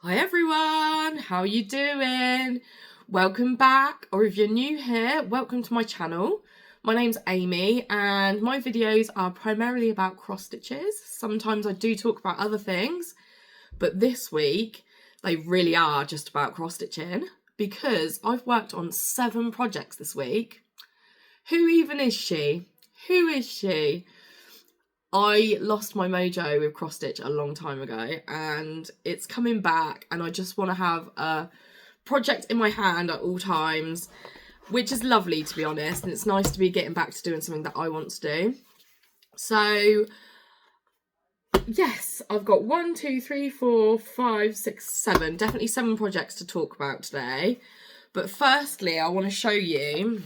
Hi everyone, how are you doing? Welcome back, or if you're new here, welcome to my channel. My name's Amy and my videos are primarily about cross stitches. Sometimes I do talk about other things, but this week they really are just about cross stitching because I've worked on 7 projects this week. Who even is she? Who is she? I lost my mojo with cross stitch a long time ago and it's coming back, and I just want to have a project in my hand at all times, which is lovely, to be honest, and it's nice to be getting back to doing something that I want to do. So yes, I've got 1, 2, 3, 4, 5, 6, 7, definitely 7 projects to talk about today. But firstly, I want to show you,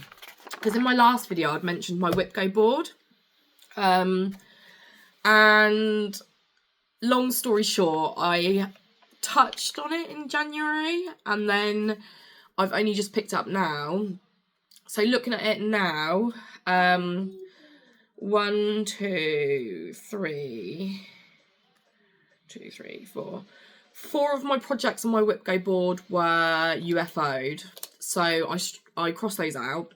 because in my last video I'd mentioned my whip go board. And long story short, I touched on it in January and then I've only just picked up now. So looking at it now, 1, 2, 3, 4. 4 of my projects on my whip go board were UFO'd, so I crossed those out.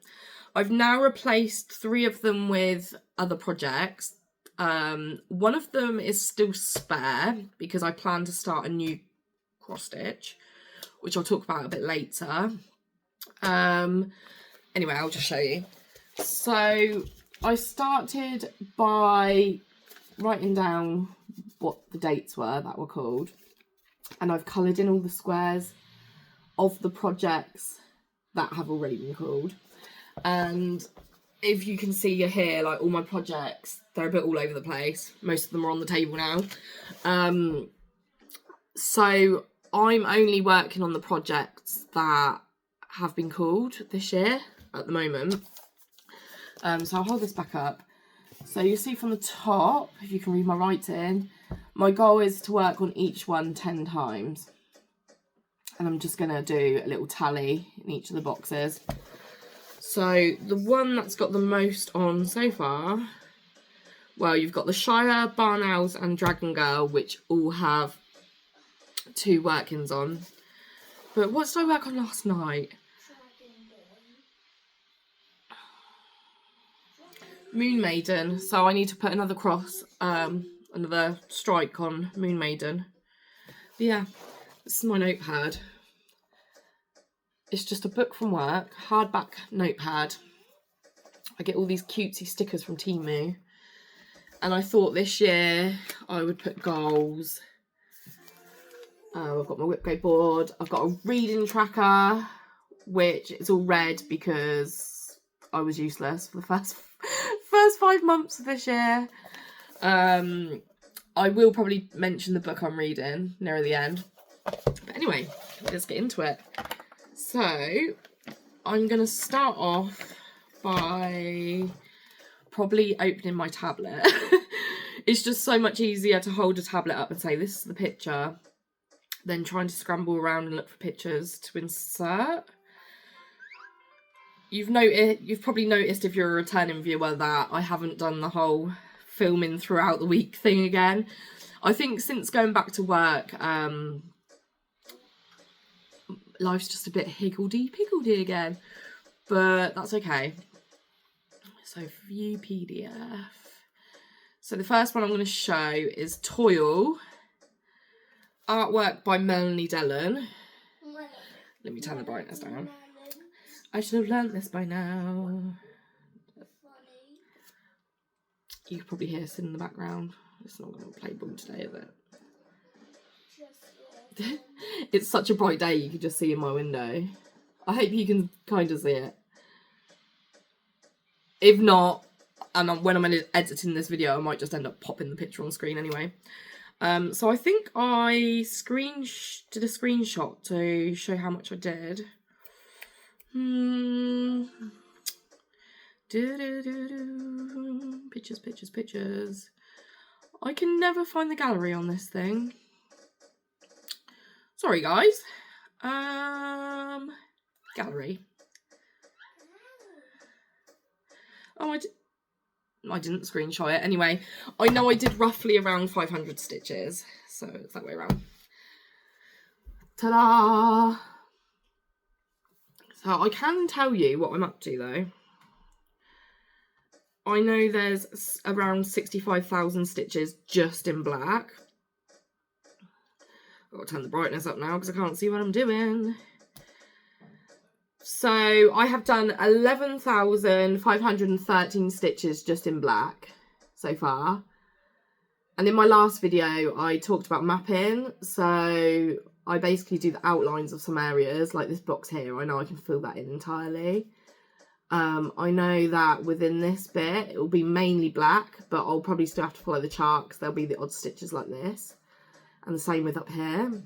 I've now replaced 3 of them with other projects. One of them is still spare because I plan to start a new cross stitch, which I'll talk about a bit later. Anyway, I'll just show you. So I started by writing down what the dates were that were called, and I've coloured in all the squares of the projects that have already been called. And if you can see here, like all my projects, they're a bit all over the place. Most of them are on the table now. So I'm only working on the projects that have been called this year at the moment. So I'll hold this back up. So you see from the top, if you can read my writing, my goal is to work on each one 10 times. And I'm just going to do a little tally in each of the boxes. So the one that's got the most on so far, well, you've got the Shire, Barn Owls and Dragon Girl, which all have 2 work-ins on. But what did I work on last night? Moon Maiden. So I need to put another cross, another strike on Moon Maiden. But yeah, this is my notepad. It's just a book from work, hardback notepad. I get all these cutesy stickers from Temu. And I thought this year I would put goals. I've got my whip go board. I've got a reading tracker, which is all red because I was useless for the first 5 months of this year. I will probably mention the book I'm reading near the end. But anyway, let's get into it. So I'm going to start off by probably opening my tablet. It's just so much easier to hold a tablet up and say, this is the picture, than trying to scramble around and look for pictures to insert. You've probably noticed, if you're a returning viewer, that I haven't done the whole filming throughout the week thing again. I think since going back to work, life's just a bit higgledy-piggledy again, but that's okay. So view PDF. So the first one I'm going to show is Toil, artwork by Melanie Dellen. Let me turn the brightness down. I should have learnt this by now. You can probably hear Sin in the background. It's not going to play ball today, is it? It's such a bright day, you can just see in my window. I hope you can kind of see it. If not, and when I'm editing this video, I might just end up popping the picture on screen anyway. So I think I did a screenshot to show how much I did. Pictures. I can never find the gallery on this thing. Sorry, guys. Gallery. Oh, I didn't screenshot it. Anyway, I know I did roughly around 500 stitches, so it's that way around. Ta-da! So I can tell you what I'm up to though. I know there's around 65,000 stitches just in black. I've got to turn the brightness up now because I can't see what I'm doing. So I have done 11,513 stitches just in black so far. And in my last video, I talked about mapping. So I basically do the outlines of some areas, like this box here. I know I can fill that in entirely. I know that within this bit, it will be mainly black, but I'll probably still have to follow the chart because there'll be the odd stitches like this. And the same with up here.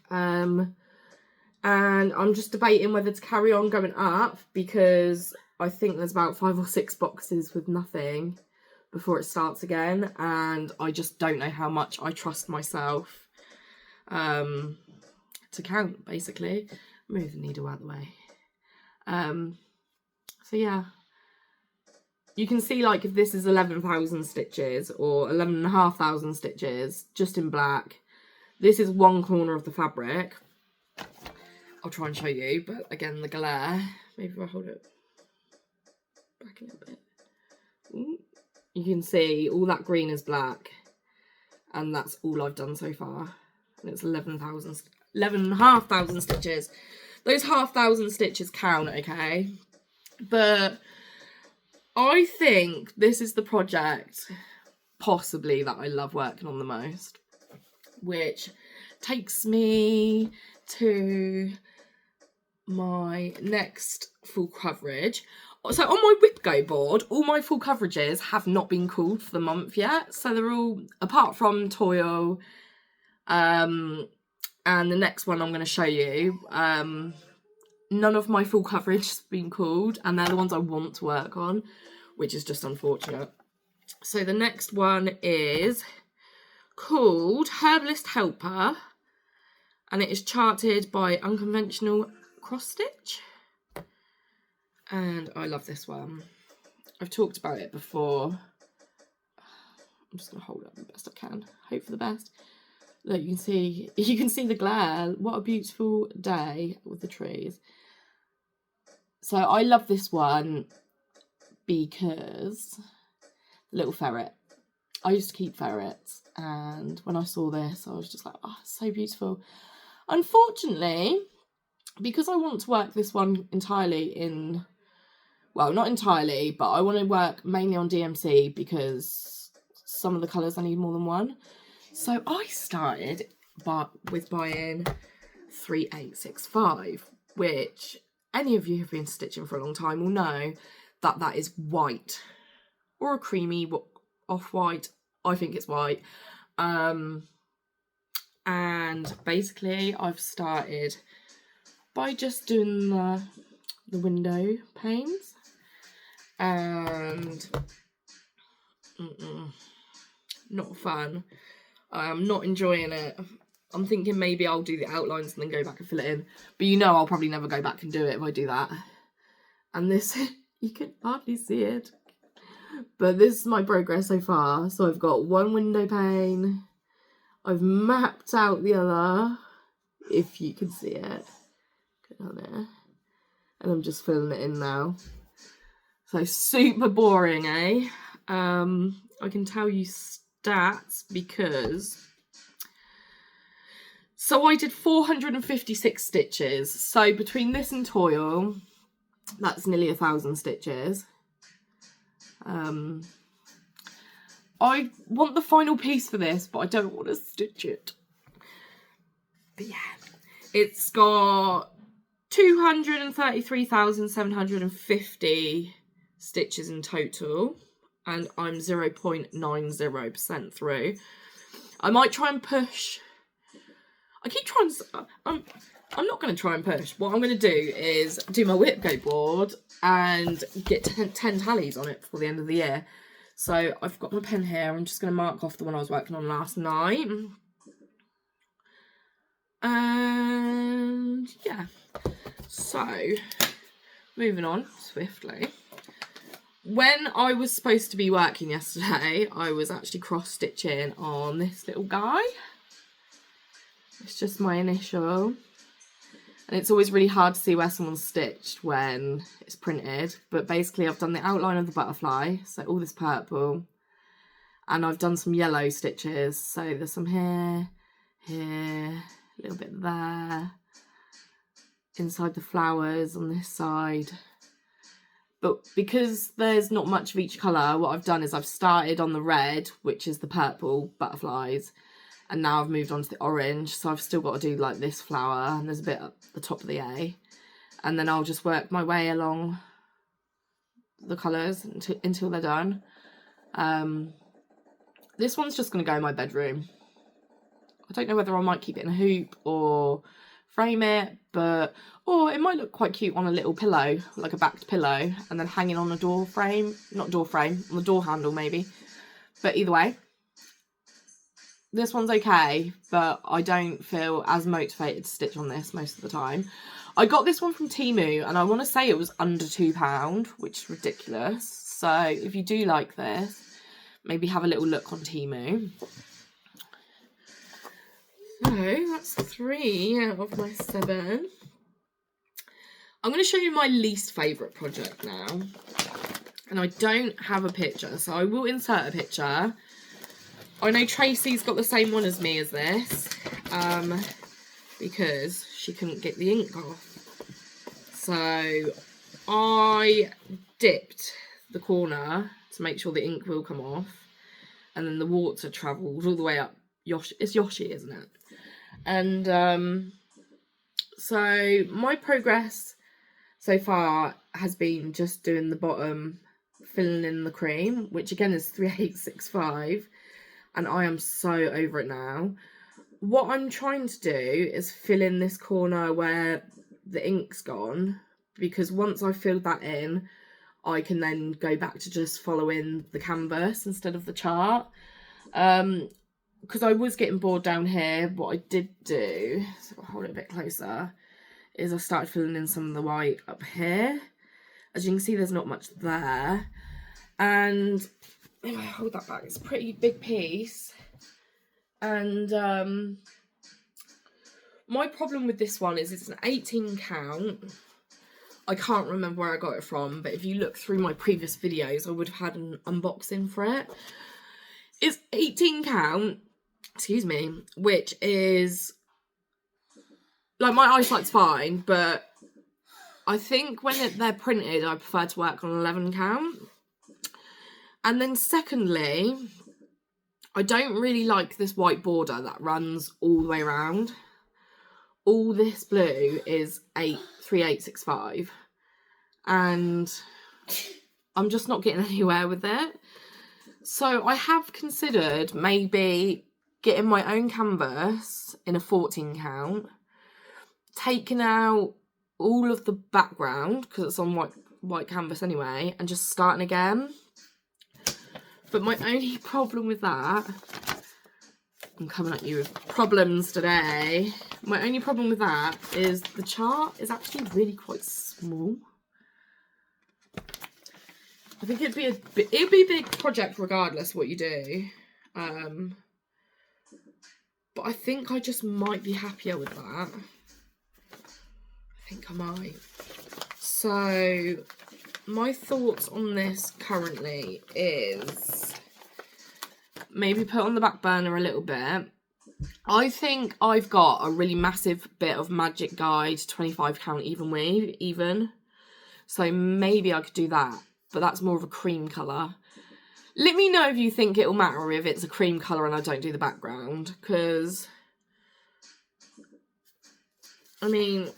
And I'm just debating whether to carry on going up because I think there's about 5 or 6 boxes with nothing before it starts again, and I just don't know how much I trust myself to count, basically. Move the needle out of the way. So yeah, you can see, like, if this is 11,000 stitches or 11,500 stitches just in black, this is one corner of the fabric. I'll try and show you, but again, the glare. Maybe if I hold it back a little bit. Ooh. You can see all that green is black, and that's all I've done so far. And it's 11,500 stitches. Those 5,000 stitches count, okay? But I think this is the project, possibly, that I love working on the most, which takes me to my next full coverage. So on my whip go board, all my full coverages have not been called for the month yet. So they're all, apart from Toil, and the next one I'm going to show you, none of my full coverage has been called, and they're the ones I want to work on, which is just unfortunate. So the next one is called Herbalist Helper, and it is charted by Unconventional Cross Stitch. And I love this one. I've talked about it before. I'm just going to hold it up the best I can. Hope for the best. Look, you can see the glare. What a beautiful day with the trees. So I love this one because little ferret. I used to keep ferrets, and when I saw this, I was just like, oh, it's so beautiful. Unfortunately, because I want to work this one entirely in, well, not entirely, but I want to work mainly on DMC because some of the colours I need more than one. So I started with buying 3865, which any of you who've been stitching for a long time will know that that is white, or a creamy off-white. I think it's white. And basically I've started by just doing the window panes, and not fun. I'm not enjoying it. I'm thinking maybe I'll do the outlines and then go back and fill it in, but you know I'll probably never go back and do it if I do that. And this, you can hardly see it, but this is my progress so far. So I've got one window pane, I've mapped out the other, if you can see it, go down there, and I'm just filling it in now. So super boring, eh? I can tell you stats because, so I did 456 stitches. So between this and Toil, that's nearly 1,000 stitches. I want the final piece for this, but I don't want to stitch it. But yeah, it's got 233,750 stitches in total, and I'm 0.90% through. I might try and push. I keep trying to, I'm not going to try and push. What I'm going to do is do my whip go board and get 10 tallies on it before the end of the year. So I've got my pen here. I'm just going to mark off the one I was working on last night. And yeah, so moving on swiftly. When I was supposed to be working yesterday, I was actually cross-stitching on this little guy. It's just my initial. And it's always really hard to see where someone's stitched when it's printed. But basically I've done the outline of the butterfly, so all this purple. And I've done some yellow stitches. So there's some here, a little bit there. Inside the flowers on this side. But because there's not much of each colour, what I've done is I've started on the red, which is the purple butterflies. And now I've moved on to the orange, so I've still got to do like this flower, and there's a bit at the top of the A. And then I'll just work my way along the colours until they're done. This one's just going to go in my bedroom. I don't know whether I might keep it in a hoop or frame it, or it might look quite cute on a little pillow, like a backed pillow, and then hanging on a door frame, not door frame, on the door handle maybe. But either way, this one's okay, but I don't feel as motivated to stitch on this most of the time. I got this one from Temu, and I want to say it was under £2, which is ridiculous. So if you do like this, maybe have a little look on Temu. So that's 3 out of my 7. I'm going to show you my least favourite project now. And I don't have a picture, so I will insert a picture. I know Tracy's got the same one as me as this, because she couldn't get the ink off. So I dipped the corner to make sure the ink will come off, and then the water travelled all the way up Yoshi. It's Yoshi, isn't it? And so my progress so far has been just doing the bottom, filling in the cream, which again is 3865. And I am so over it now. What I'm trying to do is fill in this corner where the ink's gone, because once I've filled that in, I can then go back to just following the canvas instead of the chart. Because I was getting bored down here, what I did do, so I'll hold it a bit closer, is I started filling in some of the white up here. As you can see, there's not much there. And if I hold that back, it's a pretty big piece. And my problem with this one is it's an 18 count. I can't remember where I got it from, but if you look through my previous videos, I would have had an unboxing for it. It's 18 count, excuse me, which is, like, my eyesight's fine, but I think when they're printed, I prefer to work on 11 count. And then secondly, I don't really like this white border that runs all the way around. All this blue is 3865, and I'm just not getting anywhere with it. So I have considered maybe getting my own canvas in a 14 count, taking out all of the background because it's on white canvas anyway, and just starting again. But my only problem with that, I'm coming at you with problems today. My only problem with that is the chart is actually really quite small. I think it'd be a big project regardless what you do. But I think I just might be happier with that. I think I might. So my thoughts on this currently is maybe put on the back burner a little bit. I think I've got a really massive bit of Magic Guide 25 count even weave, so maybe I could do that, but that's more of a cream colour. Let me know if you think it'll matter if it's a cream colour and I don't do the background, because I mean,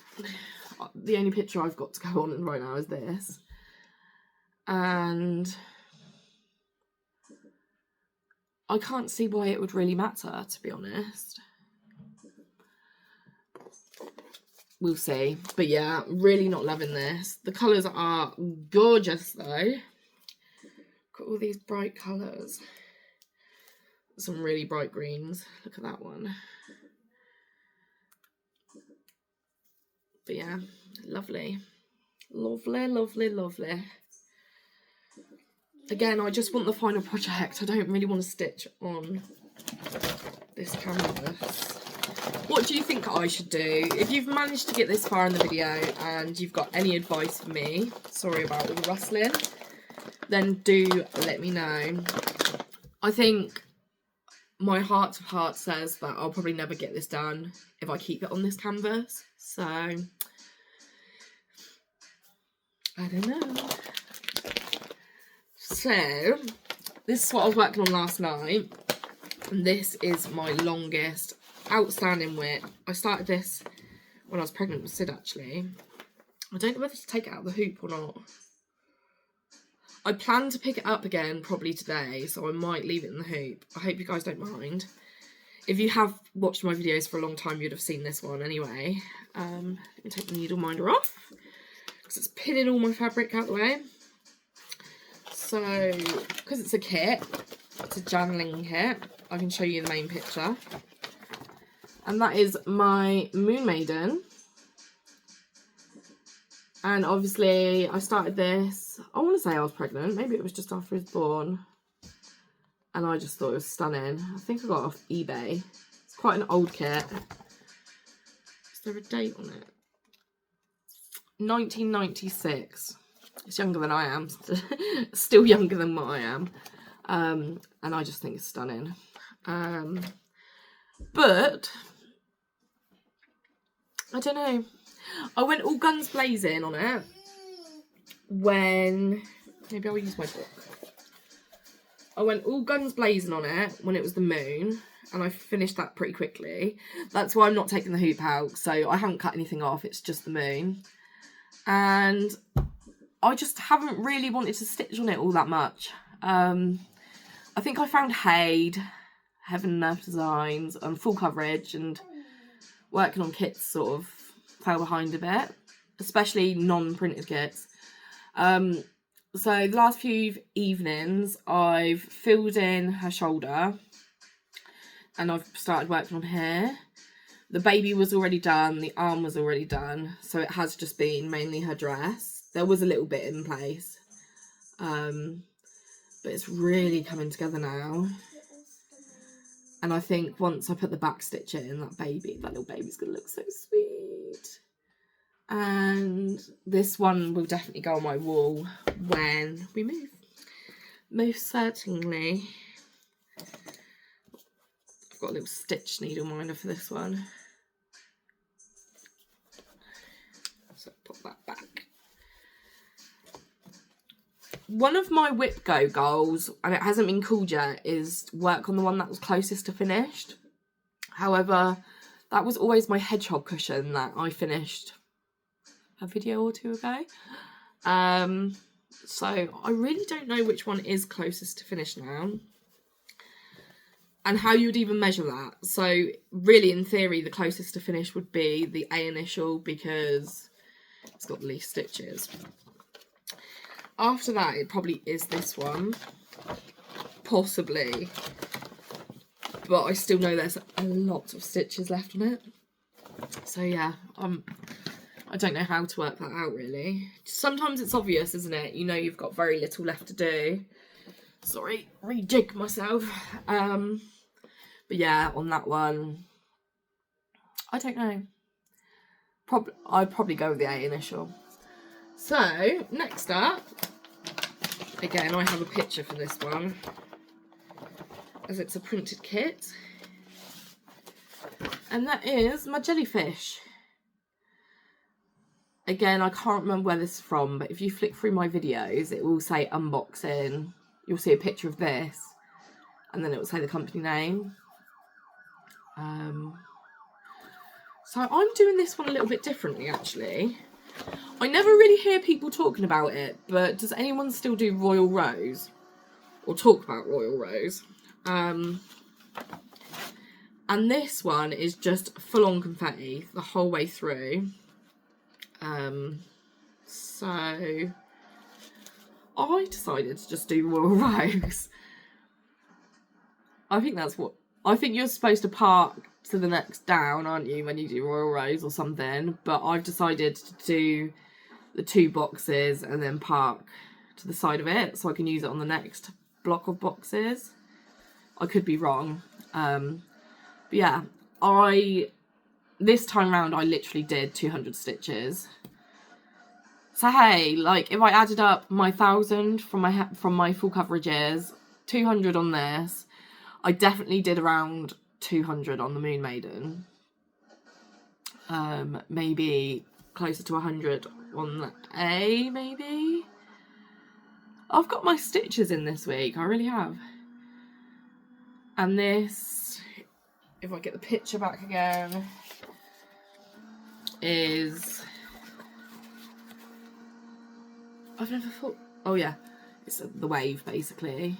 the only picture I've got to go on right now is this. And I can't see why it would really matter, to be honest. We'll see. But yeah, really not loving this. The colours are gorgeous though. Got all these bright colours. Some really bright greens. Look at that one. But yeah, lovely. Lovely, lovely, lovely. Again, I just want the final project. I don't really want to stitch on this canvas. what do you think I should do? If you've managed to get this far in the video and you've got any advice for me, sorry about all the rustling, then do let me know. I think my heart of heart says that I'll probably never get this done if I keep it on this canvas. So, I don't know. So, this is what I was working on last night. And this is my longest outstanding width. I started this when I was pregnant with Sid, actually. I don't know whether to take it out of the hoop or not. I plan to pick it up again probably today, so I might leave it in the hoop. I hope you guys don't mind. If you have watched my videos for a long time, you'd have seen this one anyway. Let me take the needle minder off, because it's pinning all my fabric out the way. So, because it's a kit, it's a journaling kit, I can show you the main picture. And that is my Moon Maiden. And obviously, I started this, I want to say I was pregnant. Maybe it was just after he was born. And I just thought it was stunning. I think I got it off eBay. It's quite an old kit. Is there a date on it? 1996. It's younger than I am. Still younger than what I am. And I just think it's stunning. But I don't know. I went all guns blazing on it when... Maybe I'll use my book. I went all guns blazing on it when it was the moon. And I finished that pretty quickly. That's why I'm not taking the hoop out. So I haven't cut anything off. It's just the moon. And I just haven't really wanted to stitch on it all that much. I think I found Haid, Heaven and Earth Designs, and Full Coverage, and working on kits sort of fell behind a bit, especially non-printed kits. So the last few evenings I've filled in her shoulder and I've started working on here. The baby was already done, the arm was already done, so it has just been mainly her dress. There was a little bit in place, but it's really coming together now. And I think once I put the back stitch in, that little baby's going to look so sweet. And this one will definitely go on my wall when we move. Most certainly. I've got a little stitch needle minder for this one. So put that back. One of my Whip Go goals, and it hasn't been called yet, is work on the one that was closest to finished. However, that was always my hedgehog cushion that I finished a video or two ago. So I really don't know which one is closest to finish now. And how you would even measure that. So really, in theory, the closest to finish would be the A initial because it's got the least stitches. After that, it probably is this one. Possibly. But I still know there's a lot of stitches left on it. So yeah, I don't know how to work that out really. Sometimes it's obvious, isn't it? You know you've got very little left to do. Sorry, rejig myself. But yeah, on that one, I don't know. I'd probably go with the A initial. So, next up, again, I have a picture for this one, as it's a printed kit. And that is my jellyfish. Again, I can't remember where this is from, but if you flick through my videos, it will say unboxing. You'll see a picture of this, and then it will say the company name. So I'm doing this one a little bit differently, actually. I never really hear people talking about it, but does anyone still do Royal Rose? Or talk about Royal Rose? And this one is just full-on confetti the whole way through. So I decided to just do Royal Rose. I think you're supposed to park to the next down, aren't you, when you do Royal Rose or something? But I've decided to do the 2 boxes and then park to the side of it so I can use it on the next block of boxes. I could be wrong. But yeah, I this time round I literally did 200 stitches. So hey, like if I added up my 1,000 from my full coverages, 200 on this, I definitely did around 200 on the Moon Maiden. Maybe closer to 100 on the A, maybe. I've got my stitches in this week, I really have. And this, if I get the picture back again, is, I've never thought, oh yeah, it's the wave basically.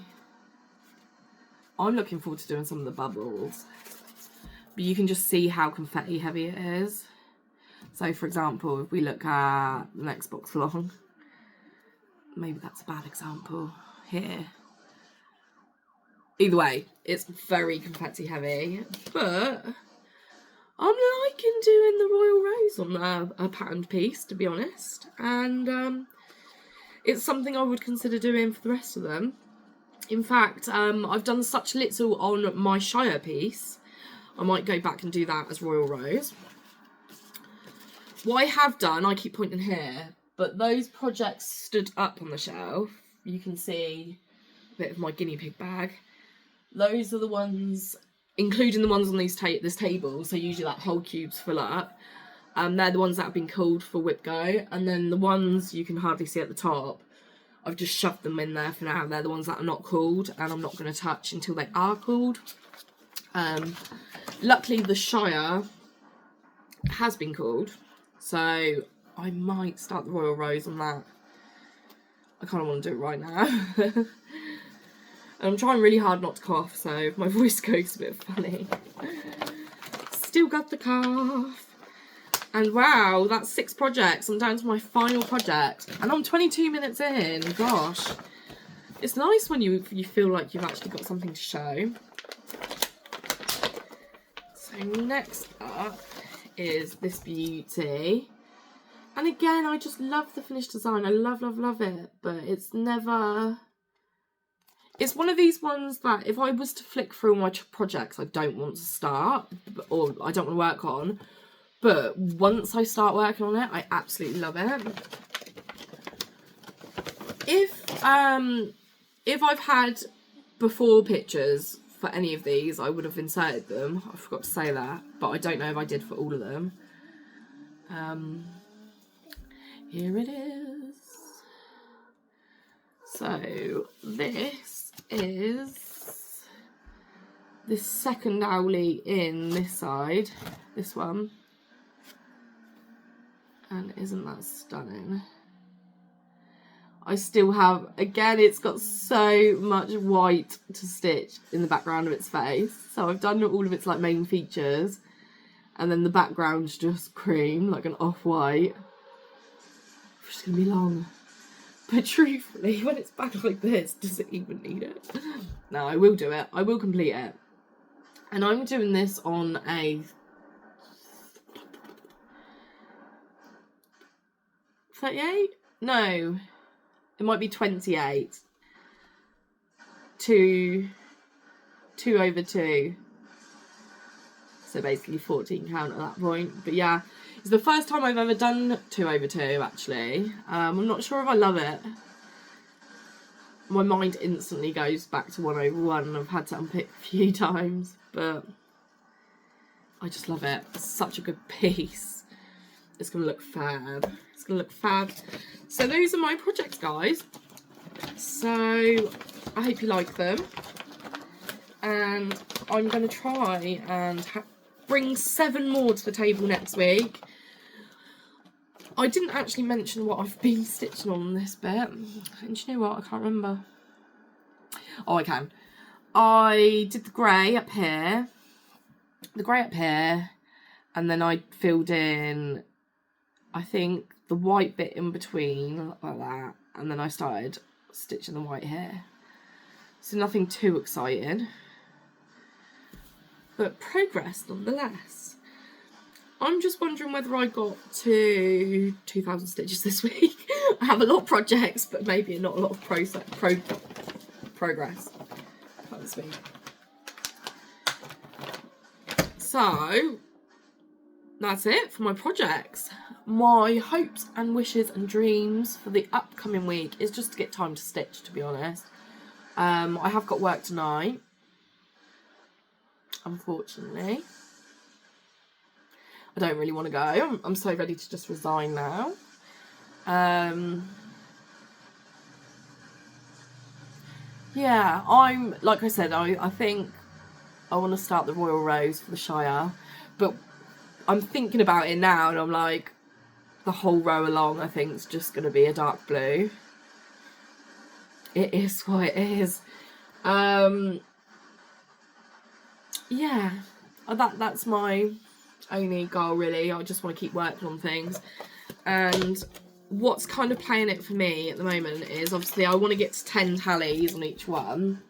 I'm looking forward to doing some of the bubbles, but you can just see how confetti heavy it is. So for example, if we look at the next box along, maybe that's a bad example here. Either way, it's very confetti heavy, but I'm liking doing the Royal Rose on a patterned piece, to be honest. And it's something I would consider doing for the rest of them. In fact, I've done such little on my Shire piece, I might go back and do that as Royal Rose. What I have done, I keep pointing here, but those projects stood up on the shelf. You can see a bit of my guinea pig bag. Those are the ones, including the ones on this table, so usually that whole cube's full up. They're the ones that have been cooled for whip go, and then the ones you can hardly see at the top, I've just shoved them in there for now. They're the ones that are not cooled, and I'm not going to touch until they are cooled. Luckily the Shire has been cooled, so I might start the Royal Rose on that. I kind of want to do it right now. I'm trying really hard not to cough, so if my voice goes a bit funny. Still got the cough. And wow, that's 6 projects. I'm down to my final project. And I'm 22 minutes in. Gosh. It's nice when you feel like you've actually got something to show. So next up is this beauty. And again, I just love the finished design. I love, love, love it. But it's never... It's one of these ones that if I was to flick through my projects I don't want to start, or I don't want to work on, but once I start working on it, I absolutely love it. If I've had before pictures for any of these, I would have inserted them. I forgot to say that, but I don't know if I did for all of them. Here it is. So this is this second owlie in this side, this one, and isn't that stunning? I still have, again, it's got so much white to stitch in the background of its face, so I've done all of its like main features, and then the background's just cream, like an off-white, which is gonna be long. But truthfully, when it's back like this, does it even need it? No, I will do it. I will complete it. And I'm doing this on a 38? No, it might be 28. 2 over 2. So basically 14 count at that point. But yeah, it's the first time I've ever done 2 over 2 actually. I'm not sure if I love it. My mind instantly goes back to 1 over 1. I've had to unpick a few times, but I just love it. It's such a good piece. It's going to look fab. It's going to look fab. So those are my projects, guys. So I hope you like them. And I'm going to try and bring 7 more to the table next week. I didn't actually mention what I've been stitching on this bit. And you know what? I can't remember. Oh, I can. I did the grey up here. The grey up here. And then I filled in, I think, the white bit in between, like that. And then I started stitching the white here. So nothing too exciting. But progress nonetheless. I'm just wondering whether I got to 2,000 stitches this week. I have a lot of projects, but maybe not a lot of progress this week. So, that's it for my projects. My hopes and wishes and dreams for the upcoming week is just to get time to stitch, to be honest. I have got work tonight, unfortunately. I don't really want to go. I'm so ready to just resign now. Yeah, like I said, I think I want to start the Royal Rose for the Shire, but I'm thinking about it now and I'm like, the whole row along I think is just going to be a dark blue. It is what it is. Yeah, that's my only goal really. I just want to keep working on things, and what's kind of playing it for me at the moment is obviously I want to get to 10 tallies on each one.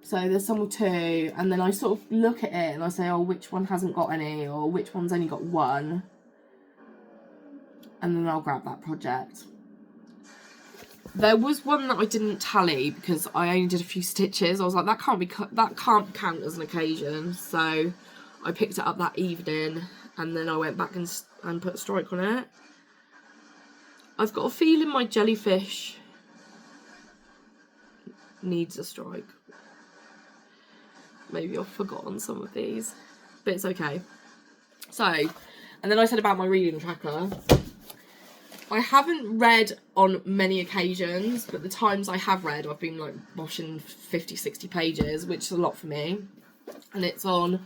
So there's some with 2, and then I sort of look at it and I say, oh, which one hasn't got any, or which one's only got 1, and then I'll grab that project. There was one that I didn't tally because I only did a few stitches. I was like, that can't count as an occasion. So I picked it up that evening, and then I went back and put a strike on it. I've got a feeling my jellyfish needs a strike. Maybe I've forgotten some of these, but it's okay. So, and then I said about my reading tracker. I haven't read on many occasions, but the times I have read, I've been like washing 50, 60 pages, which is a lot for me. And it's on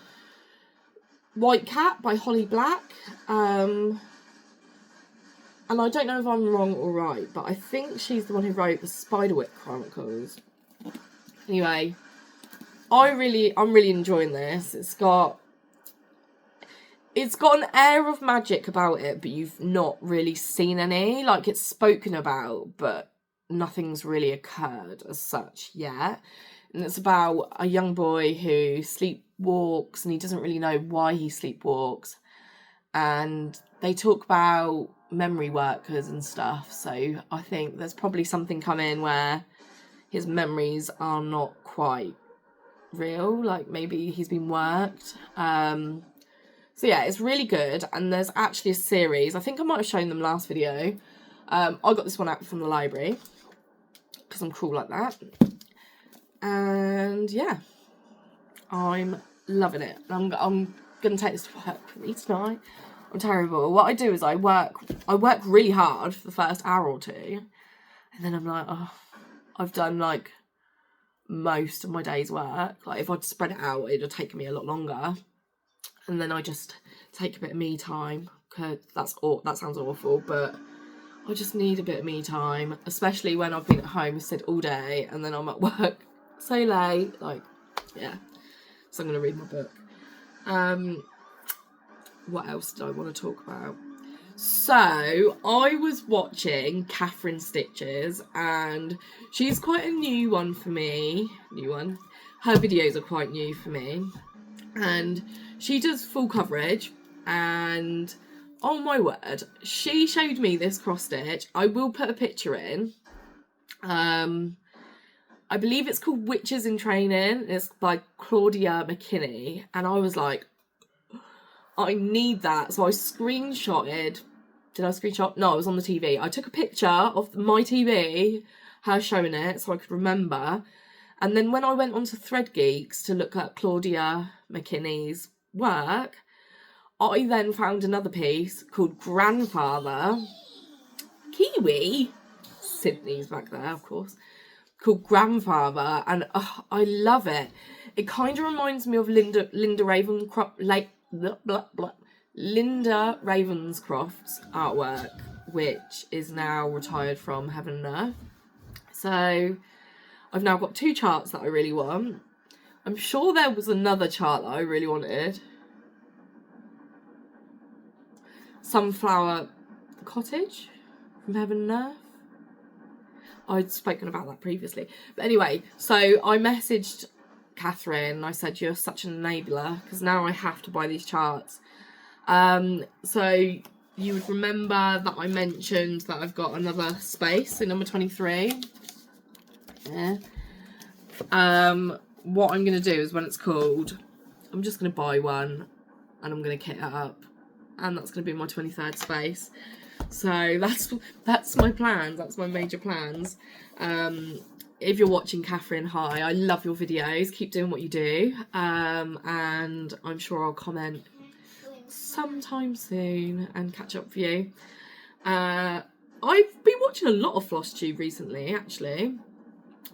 White Cat by Holly Black. And I don't know if I'm wrong or right, but I think she's the one who wrote the Spiderwick Chronicles. Anyway, I'm really enjoying this. It's got an air of magic about it, but you've not really seen any. Like, it's spoken about, but nothing's really occurred as such yet. And it's about a young boy who sleepwalks, and he doesn't really know why he sleepwalks. And they talk about memory workers and stuff. So I think there's probably something coming where his memories are not quite real. Like, maybe he's been worked. So yeah, it's really good, and there's actually a series. I think I might have shown them last video. I got this one out from the library because I'm cool like that. And yeah, I'm loving it. I'm gonna take this to work for me tonight. I'm terrible. What I do is I work really hard for the first hour or 2, and then I'm like, oh, I've done like most of my day's work. Like, if I'd spread it out, it'd have taken me a lot longer. And then I just take a bit of me time, because that sounds awful, but I just need a bit of me time, especially when I've been at home instead all day, and then I'm at work so late. Like, yeah. So I'm going to read my book. What else did I want to talk about? So I was watching Catherine Stitches, and she's quite a new one for me. Her videos are quite new for me. And she does full coverage, and oh my word, she showed me this cross stitch. I will put a picture in. I believe it's called Witches in Training. It's by Claudia McKinney, and I was like, I need that. So I screenshotted. Did I screenshot? No, it was on the TV. I took a picture of my TV, her showing it, so I could remember. And then when I went onto Thread Geeks to look at Claudia McKinney's work, I then found another piece called Grandfather. Kiwi. Sydney's back there, of course. Called Grandfather, and I love it. It kind of reminds me of Linda Ravenscroft's artwork, which is now retired from Heaven and Earth. So I've now got 2 charts that I really want. I'm sure there was another chart that I really wanted. Sunflower Cottage from Heaven and Earth. I'd spoken about that previously. But anyway, so I messaged Catherine and I said, you're such an enabler, because now I have to buy these charts. So you would remember that I mentioned that I've got another space in number 23. Yeah. What I'm going to do is, when it's called, I'm just going to buy one. and I'm going to kit it up, and that's going to be my 23rd space. So that's my plans. That's my major plans. If you're watching, Catherine, hi, I love your videos. Keep doing what you do. And I'm sure I'll comment sometime soon and catch up with you. I've been watching a lot of Flosstube recently, actually.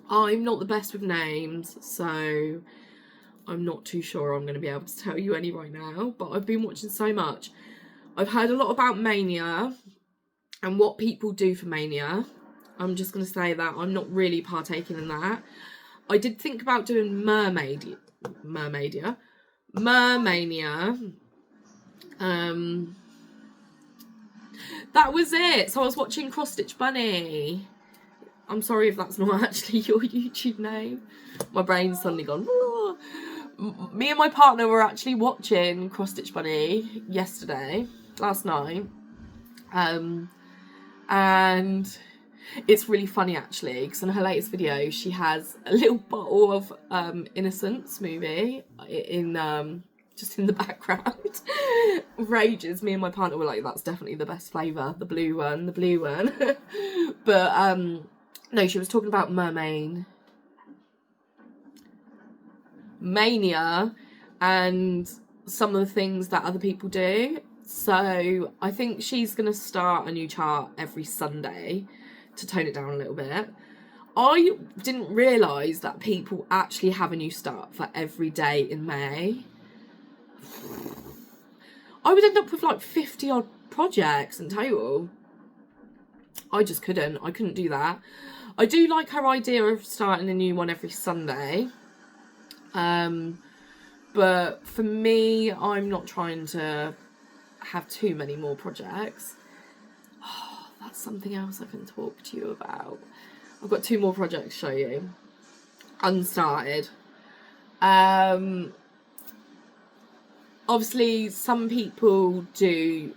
I'm not the best with names, so I'm not too sure I'm going to be able to tell you any right now, but I've been watching so much. I've heard a lot about Mania and what people do for Mania. I'm just going to say that I'm not really partaking in that. I did think about doing Mermania. That was it. So I was watching Cross Stitch Bunny. I'm sorry if that's not actually your YouTube name. My brain's suddenly gone. Whoa. Me and my partner were actually watching Cross Stitch Bunny last night. And it's really funny actually, because in her latest video she has a little bottle of Innocent smoothie in just in the background. Rages. Me and my partner were like, that's definitely the best flavour, the blue one. But no, she was talking about Mania and some of the things that other people do. So I think she's going to start a new chart every Sunday to tone it down a little bit. I didn't realise that people actually have a new start for every day in May. I would end up with like 50 odd projects in total. I just couldn't. I couldn't do that. I do like her idea of starting a new one every Sunday. But for me, I'm not trying to have too many more projects. Oh, that's something else I can talk to you about. I've got 2 more projects to show you. Unstarted. Obviously, some people do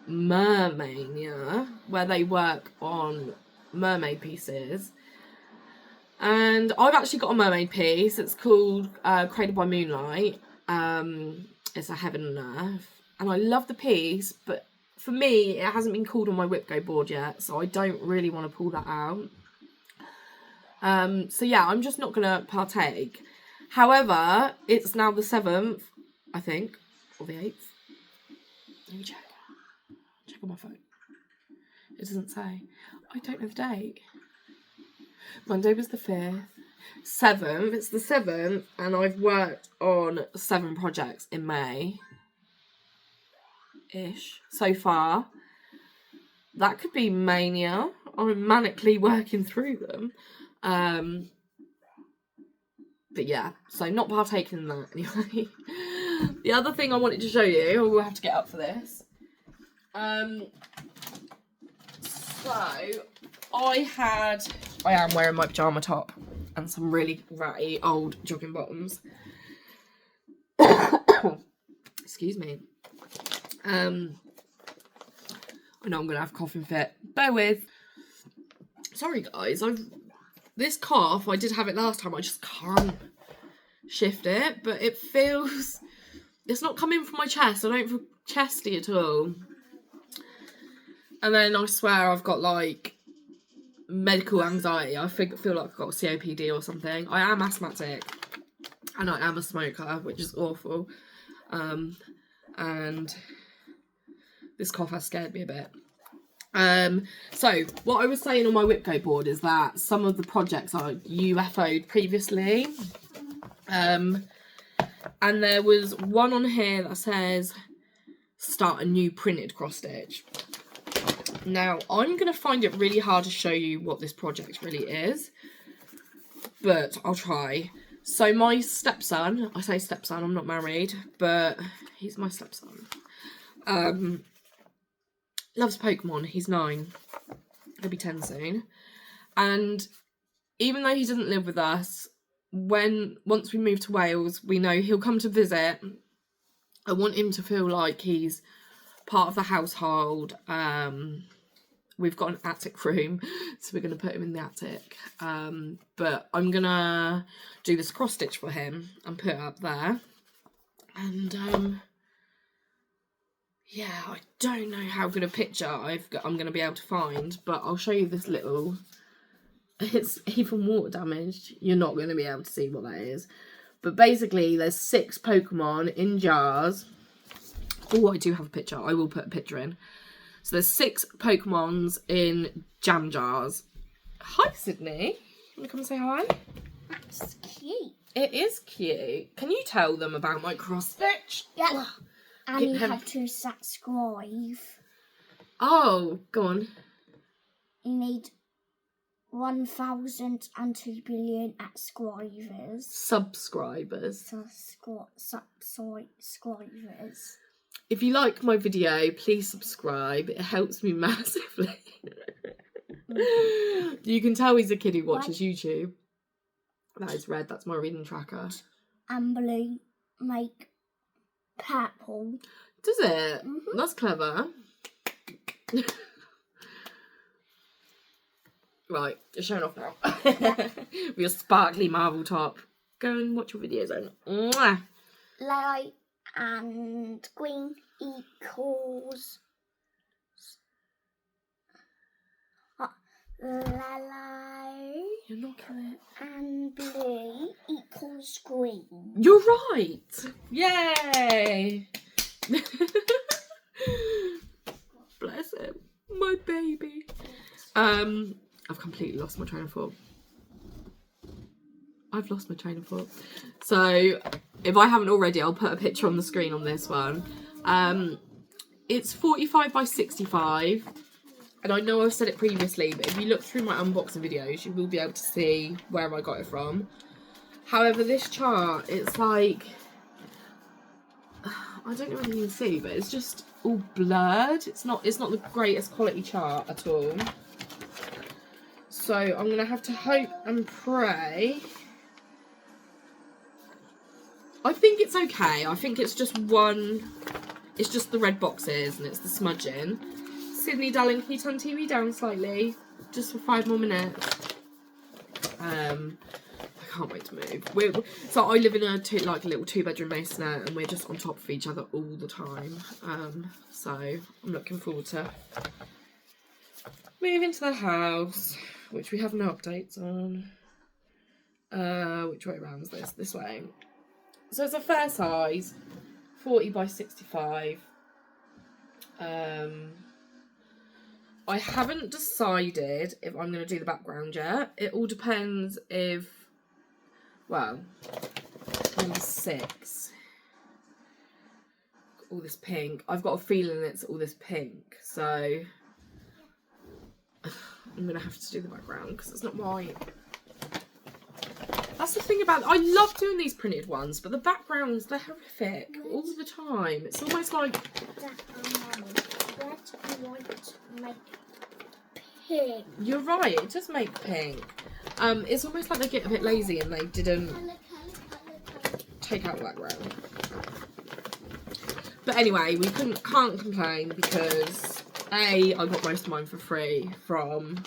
Mermania, where they work on mermaid pieces. And I've actually got a mermaid piece. It's called Cradled by Moonlight. It's a Heaven and Earth. And I love the piece, but for me, it hasn't been called on my Whip Go board yet, so I don't really want to pull that out. So yeah, I'm just not going to partake. However, it's now the 7th, I think, or the 8th. Let me check. Check on my phone. It doesn't say. I don't know the date. Monday was the 5th. 7th, it's the 7th, and I've worked on 7 projects in May. Ish. So far. That could be Mania. I'm manically working through them. But yeah, so not partaking in that anyway. The other thing I wanted to show you, we'll have to get up for this. So I am wearing my pyjama top and some really ratty old jogging bottoms. Excuse me. I know I'm gonna have a coughing fit. Bear with. Sorry guys, this cough, I did have it last time, I just can't shift it, but it feels, it's not coming from my chest, I don't feel chesty at all. And then I swear I've got like medical anxiety. I feel like I've got COPD or something. I am asthmatic and I am a smoker, which is awful. And this cough has scared me a bit. So what I was saying on my Whipco board is that some of the projects I UFO'd previously. And there was one on here that says start a new printed cross stitch. Now I'm going to find it really hard to show you what this project really is, but I'll try. So my stepson, I say stepson, I'm not married, but he's my stepson. Loves Pokemon. He's 9. He'll be 10 soon. And even though he doesn't live with us, once we move to Wales, we know he'll come to visit. I want him to feel like he's part of the household. We've got an attic room, so we're going to put him in the attic. But I'm going to do this cross stitch for him and put it up there. And yeah, I don't know how good a picture I'm going to be able to find, but I'll show you this little... It's even water damaged. You're not going to be able to see what that is. But basically, there's 6 Pokemon in jars. Oh, I do have a picture. I will put a picture in. So there's 6 Pokemons in jam jars. Hi, Sydney. Want to come and say hi? That's cute. It is cute. Can you tell them about my cross stitch? Yeah. And you have to subscribe. Oh, go on. You need 1,002 billion subscribers. Subscribers. If you like my video, please subscribe. It helps me massively. You can tell he's a kid who watches YouTube. That is red. That's my reading tracker. And blue make purple. Does it? Mm-hmm. That's clever. Right, it's showing off now. With your sparkly marble top. Go and watch your videos on. Mwah. Light and green equals light. You're knocking it. And blue equals green. You're right. Yay. Bless him. My baby. I've completely lost my train of thought. So, if I haven't already, I'll put a picture on the screen on this one. It's 45 by 65. And I know I've said it previously, but if you look through my unboxing videos, you will be able to see where I got it from. However, this chart, it's like... I don't know whether you can see, but it's just all blurred. It's not the greatest quality chart at all. So I'm going to have to hope and pray. I think it's okay. I think it's just it's just the red boxes and it's the smudging. Sydney, darling, can you turn TV down slightly? Just for 5 more minutes. I can't wait to move. So I live in a little 2-bedroom masonette and we're just on top of each other all the time. So I'm looking forward to moving to the house, which we have no updates on. Which way around is this? This way. So it's a fair size, 40 by 65. I haven't decided if I'm going to do the background yet. It all depends if, well, number 6. All this pink. I've got a feeling it's all this pink, so I'm going to have to do the background because it's not white. That's the thing about I love doing these printed ones, but the backgrounds, they're horrific all the time. It's almost like... Make pink. You're right, it does make pink. It's almost like they get a bit lazy and they didn't take out the background. But anyway, we can't complain because A, I got most of mine for free from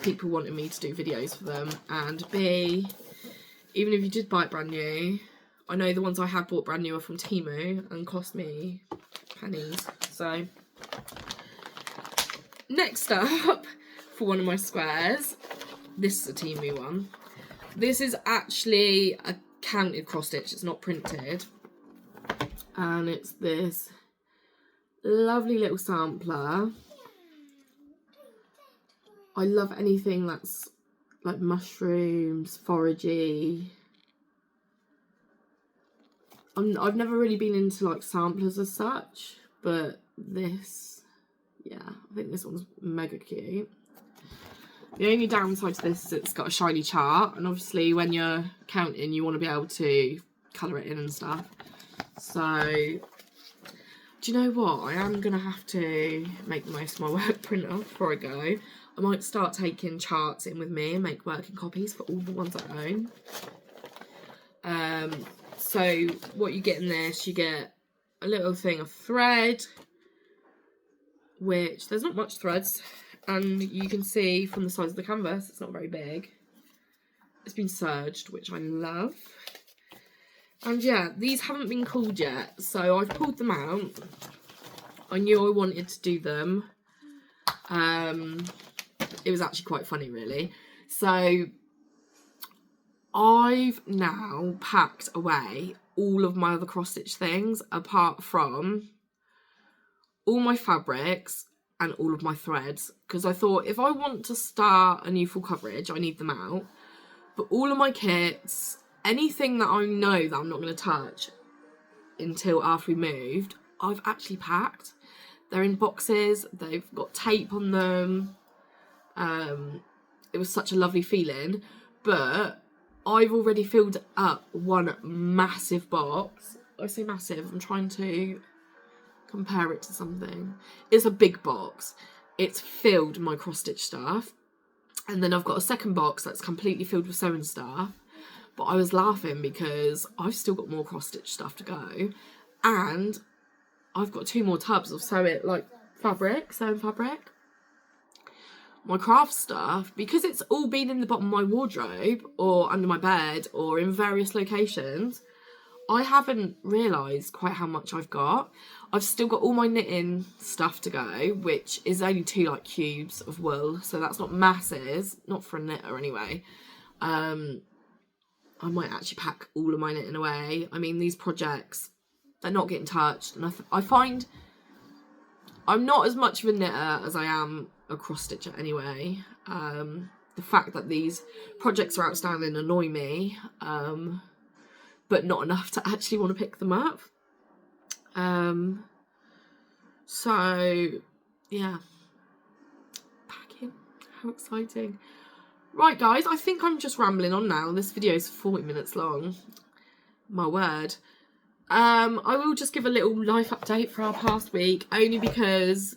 people wanting me to do videos for them, and B, even if you did buy it brand new, I know the ones I have bought brand new are from Temu and cost me pennies. So next up, for one of my squares, this is a Temu one. This is actually a counted cross stitch, it's not printed. And it's this lovely little sampler. I love anything that's like mushrooms, foragey. I've never really been into like samplers as such, but this, yeah, I think this one's mega cute. The only downside to this is it's got a shiny chart, and obviously when you're counting you want to be able to colour it in and stuff. So, do you know what? I am going to have to make the most of my work printer before I go. I might start taking charts in with me and make working copies for all the ones I own. So what you get in this, you get a little thing of thread, which there's not much threads, and you can see from the size of the canvas, it's not very big. It's been serged, which I love. And yeah, these haven't been cooled yet, so I've pulled them out. I knew I wanted to do them. It was actually quite funny, really. So I've now packed away all of my other cross-stitch things, apart from all my fabrics and all of my threads, because I thought if I want to start a new full coverage, I need them out. But all of my kits, anything that I know that I'm not going to touch until after we moved, I've actually packed. They're in boxes, they've got tape on them. It was such a lovely feeling, but I've already filled up one massive box. I say massive, I'm trying to compare it to something. It's a big box. It's filled my cross-stitch stuff. And then I've got a second box that's completely filled with sewing stuff. But I was laughing because I've still got more cross-stitch stuff to go. And I've got 2 more tubs of sewing fabric. My craft stuff, because it's all been in the bottom of my wardrobe or under my bed or in various locations, I haven't realised quite how much I've got. I've still got all my knitting stuff to go, which is only 2 cubes of wool, so that's not masses, not for a knitter anyway. I might actually pack all of my knitting away. I mean, these projects, they're not getting touched, and I find I'm not as much of a knitter as I am a cross-stitcher anyway. The fact that these projects are outstanding annoy me, but not enough to actually want to pick them up. So, yeah. Packing. How exciting. Right, guys, I think I'm just rambling on now. This video is 40 minutes long. My word. I will just give a little life update for our past week, only because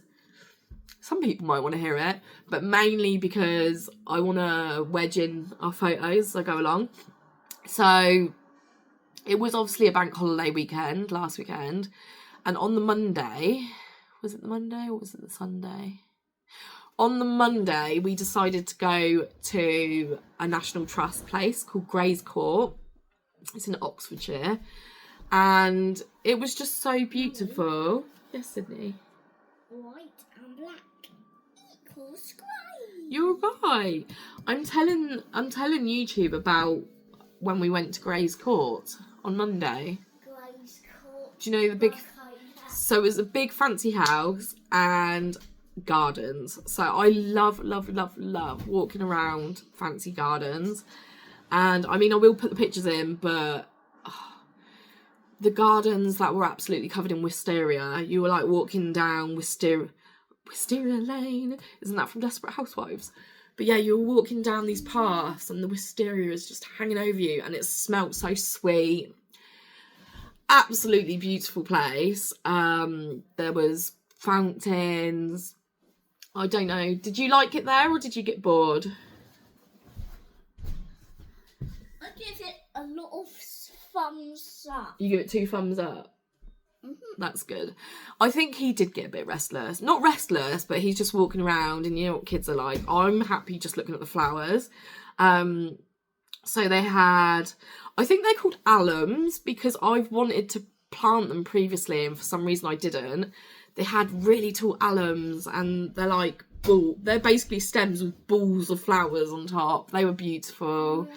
some people might want to hear it, but mainly because I want to wedge in our photos as I go along. So it was obviously a bank holiday weekend, last weekend, and on the Monday, was it the Monday or was it the Sunday? On the Monday, we decided to go to a National Trust place called Gray's Court. It's in Oxfordshire. And it was just so beautiful. Yes, Sydney? White and black equals grey. You're right. I'm telling YouTube about when we went to Gray's Court on Monday. Gray's Court. Do you know the big... So it was a big fancy house and gardens. So I love walking around fancy gardens. And I mean, I will put the pictures in, but the gardens that were absolutely covered in wisteria. You were like walking down Wisteria Lane. Isn't that from Desperate Housewives? But yeah, you were walking down these paths and the wisteria is just hanging over you and it smelt so sweet. Absolutely beautiful place. There was fountains. I don't know. Did you like it there or did you get bored? I give it a lot of thumbs up. You give it 2 thumbs up? That's good. I think he did get a bit restless. Not restless, but he's just walking around and you know what kids are like. I'm happy just looking at the flowers. So they had, I think they're called alums because I've wanted to plant them previously and for some reason I didn't. They had really tall alums and they're like, they're basically stems with balls of flowers on top. They were beautiful.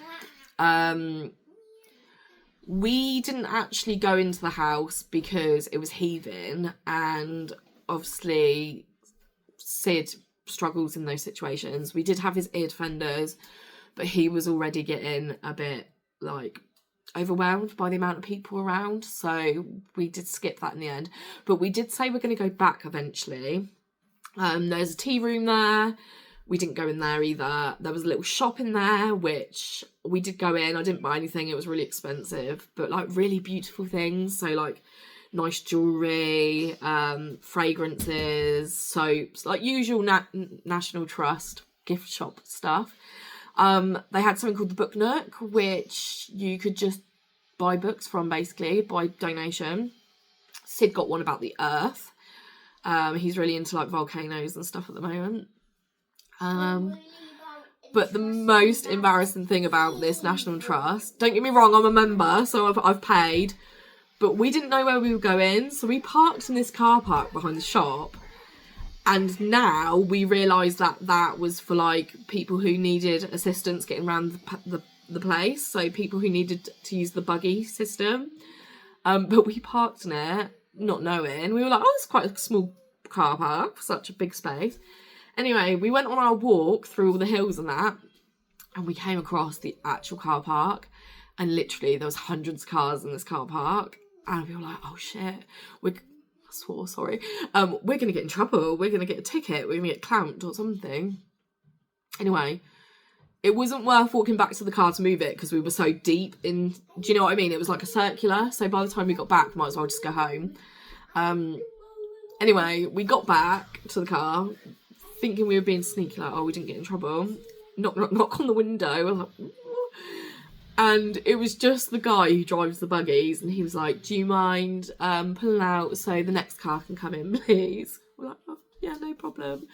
We didn't actually go into the house because it was heaving and obviously Sid struggles in those situations. We did have his ear defenders, but he was already getting a bit like overwhelmed by the amount of people around, so we did skip that in the end. But we did say we're going to go back eventually. There's a tea room there. We didn't go in there either. There was a little shop in there, which we did go in. I didn't buy anything. It was really expensive, but like really beautiful things. So like nice jewellery, fragrances, soaps, like usual National Trust gift shop stuff. They had something called the Book Nook, which you could just buy books from basically by donation. Sid got one about the Earth. He's really into like volcanoes and stuff at the moment. But the most embarrassing thing about this National Trust, don't get me wrong, I'm a member, so I've paid, But we didn't know where we were going, so we parked in this car park behind the shop. And now we realise that that was for like people who needed assistance getting around the place. So people who needed to use the buggy system. But we parked in it, not knowing. We were like, oh, it's quite a small car park for such a big space. Anyway, we went on our walk through all the hills and that. And we came across the actual car park. And literally there was hundreds of cars in this car park. And we were like, oh shit, we're going to get in trouble. We're going to get a ticket. We're going to get clamped or something. Anyway, it wasn't worth walking back to the car to move it because we were so deep in, do you know what I mean? It was like a circular. So by the time we got back, we might as well just go home. Anyway, we got back to the car thinking we were being sneaky, like, oh, we didn't get in trouble. Knock, knock, knock on the window. We're like, and it was just the guy who drives the buggies, and he was like, do you mind pulling out so the next car can come in, please? We're like, oh, yeah, no problem.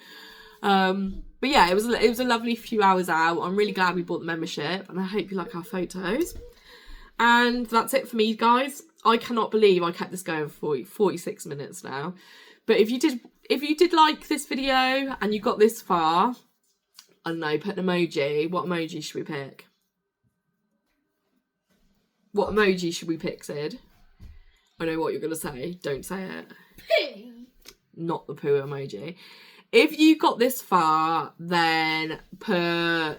But yeah, it was a lovely few hours out. I'm really glad we bought the membership, and I hope you like our photos. And that's it for me, guys. I cannot believe I kept this going for 46 minutes now. But if you did like this video and you got this far, I don't know, put an emoji. What emoji should we pick? What emoji should we pick, Sid? I know what you're going to say. Don't say it. Poo. Not the poo emoji. If you got this far, then put...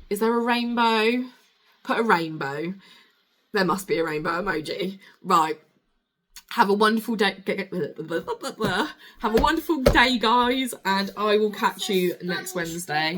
Is there a rainbow? Put a rainbow. There must be a rainbow emoji. Right. Have a wonderful day. Have a wonderful day, guys. And I will catch you next Wednesday.